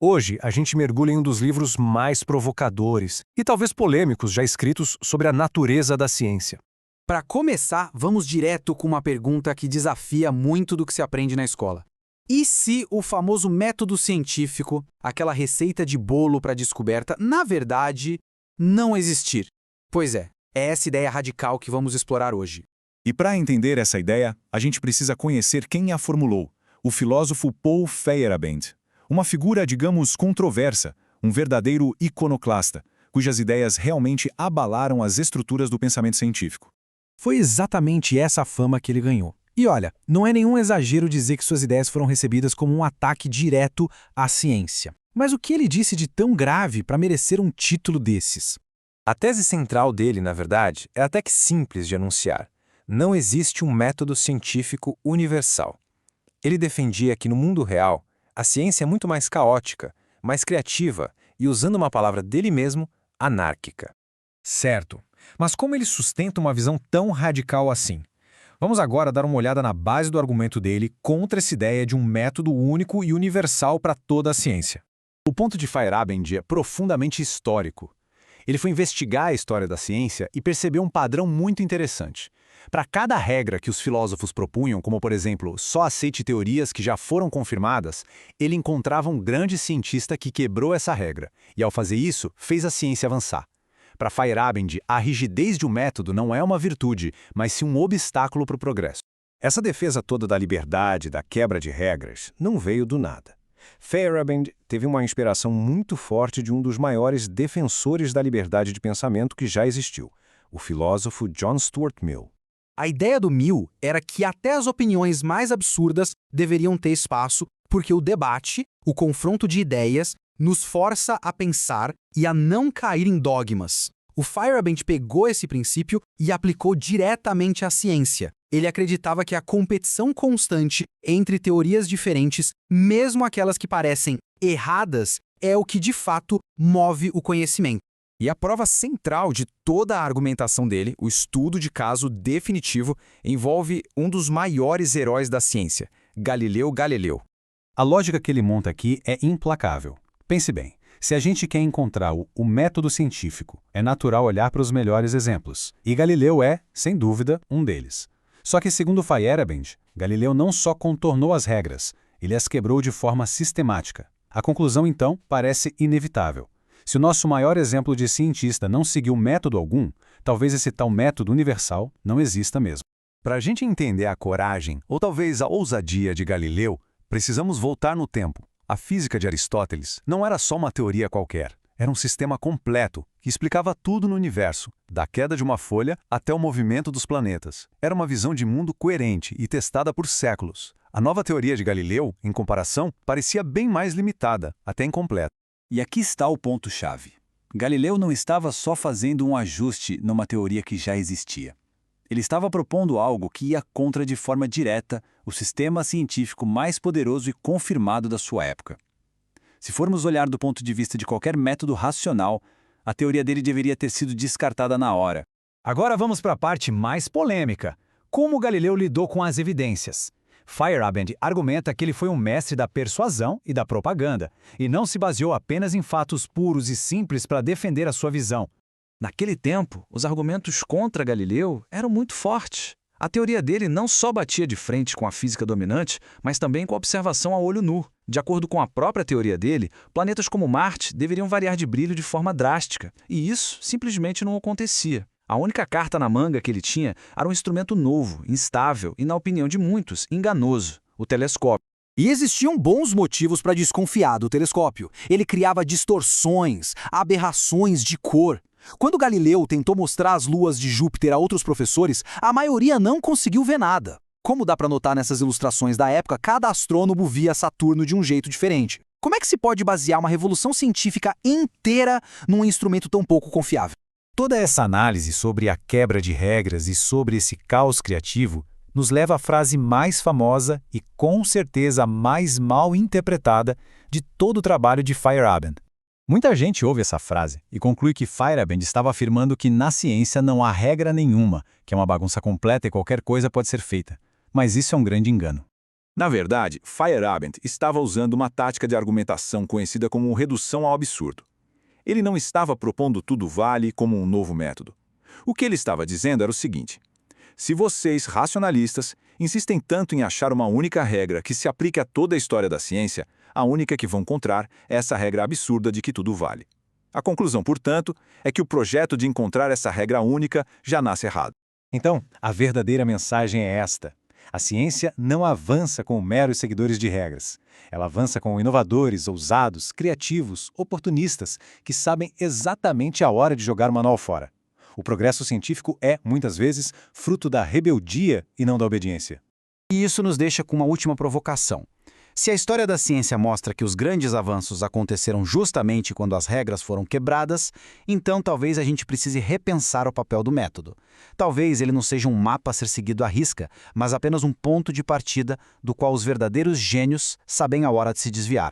Hoje, a gente mergulha em um dos livros mais provocadores e talvez polêmicos já escritos sobre a natureza da ciência. Para começar, vamos direto com uma pergunta que desafia muito do que se aprende na escola. E se o famoso método científico, aquela receita de bolo para descoberta, na verdade, não existir? Pois é essa ideia radical que vamos explorar hoje. E para entender essa ideia, a gente precisa conhecer quem a formulou, o filósofo Paul Feyerabend. Uma figura, digamos, controversa, um verdadeiro iconoclasta, cujas ideias realmente abalaram as estruturas do pensamento científico. Foi exatamente essa a fama que ele ganhou. E olha, não é nenhum exagero dizer que suas ideias foram recebidas como um ataque direto à ciência. Mas o que ele disse de tão grave para merecer um título desses? A tese central dele, na verdade, é até que simples de anunciar. Não existe um método científico universal. Ele defendia que no mundo real, a ciência é muito mais caótica, mais criativa e, usando uma palavra dele mesmo, anárquica. Certo, mas como ele sustenta uma visão tão radical assim? Vamos agora dar uma olhada na base do argumento dele contra essa ideia de um método único e universal para toda a ciência. O ponto de Feyerabend é profundamente histórico. Ele foi investigar a história da ciência e percebeu um padrão muito interessante. Para cada regra que os filósofos propunham, como por exemplo, só aceite teorias que já foram confirmadas, ele encontrava um grande cientista que quebrou essa regra, e ao fazer isso, fez a ciência avançar. Para Feyerabend, a rigidez de um método não é uma virtude, mas sim um obstáculo para o progresso. Essa defesa toda da liberdade, da quebra de regras, não veio do nada. Feyerabend teve uma inspiração muito forte de um dos maiores defensores da liberdade de pensamento que já existiu, o filósofo John Stuart Mill. A ideia do Mill era que até as opiniões mais absurdas deveriam ter espaço, porque o debate, o confronto de ideias, nos força a pensar e a não cair em dogmas. O Feyerabend pegou esse princípio e aplicou diretamente à ciência. Ele acreditava que a competição constante entre teorias diferentes, mesmo aquelas que parecem erradas, é o que de fato move o conhecimento. E a prova central de toda a argumentação dele, o estudo de caso definitivo, envolve um dos maiores heróis da ciência, Galileu Galileu. A lógica que ele monta aqui é implacável. Pense bem, se a gente quer encontrar o método científico, é natural olhar para os melhores exemplos. E Galileu é, sem dúvida, um deles. Só que, segundo Feyerabend, Galileu não só contornou as regras, ele as quebrou de forma sistemática. A conclusão, então, parece inevitável. Se o nosso maior exemplo de cientista não seguiu método algum, talvez esse tal método universal não exista mesmo. Para a gente entender a coragem, ou talvez a ousadia de Galileu, precisamos voltar no tempo. A física de Aristóteles não era só uma teoria qualquer. Era um sistema completo, que explicava tudo no universo, da queda de uma folha até o movimento dos planetas. Era uma visão de mundo coerente e testada por séculos. A nova teoria de Galileu, em comparação, parecia bem mais limitada, até incompleta. E aqui está o ponto-chave. Galileu não estava só fazendo um ajuste numa teoria que já existia. Ele estava propondo algo que ia contra de forma direta o sistema científico mais poderoso e confirmado da sua época. Se formos olhar do ponto de vista de qualquer método racional, a teoria dele deveria ter sido descartada na hora. Agora vamos para a parte mais polêmica. Como Galileu lidou com as evidências? Feyerabend argumenta que ele foi um mestre da persuasão e da propaganda, e não se baseou apenas em fatos puros e simples para defender a sua visão. Naquele tempo, os argumentos contra Galileu eram muito fortes. A teoria dele não só batia de frente com a física dominante, mas também com a observação a olho nu. De acordo com a própria teoria dele, planetas como Marte deveriam variar de brilho de forma drástica, e isso simplesmente não acontecia. A única carta na manga que ele tinha era um instrumento novo, instável e, na opinião de muitos, enganoso, o telescópio. E existiam bons motivos para desconfiar do telescópio. Ele criava distorções, aberrações de cor. Quando Galileu tentou mostrar as luas de Júpiter a outros professores, a maioria não conseguiu ver nada. Como dá para notar nessas ilustrações da época, cada astrônomo via Saturno de um jeito diferente. Como é que se pode basear uma revolução científica inteira num instrumento tão pouco confiável? Toda essa análise sobre a quebra de regras e sobre esse caos criativo nos leva à frase mais famosa e com certeza mais mal interpretada de todo o trabalho de Feyerabend. Muita gente ouve essa frase e conclui que Feyerabend estava afirmando que na ciência não há regra nenhuma, que é uma bagunça completa e qualquer coisa pode ser feita. Mas isso é um grande engano. Na verdade, Feyerabend estava usando uma tática de argumentação conhecida como redução ao absurdo. Ele não estava propondo tudo vale como um novo método. O que ele estava dizendo era o seguinte: se vocês, racionalistas, insistem tanto em achar uma única regra que se aplique a toda a história da ciência, a única que vão encontrar é essa regra absurda de que tudo vale. A conclusão, portanto, é que o projeto de encontrar essa regra única já nasce errado. Então, a verdadeira mensagem é esta: a ciência não avança com meros seguidores de regras. Ela avança com inovadores, ousados, criativos, oportunistas, que sabem exatamente a hora de jogar o manual fora. O progresso científico é, muitas vezes, fruto da rebeldia e não da obediência. E isso nos deixa com uma última provocação. Se a história da ciência mostra que os grandes avanços aconteceram justamente quando as regras foram quebradas, então talvez a gente precise repensar o papel do método. Talvez ele não seja um mapa a ser seguido à risca, mas apenas um ponto de partida do qual os verdadeiros gênios sabem a hora de se desviar.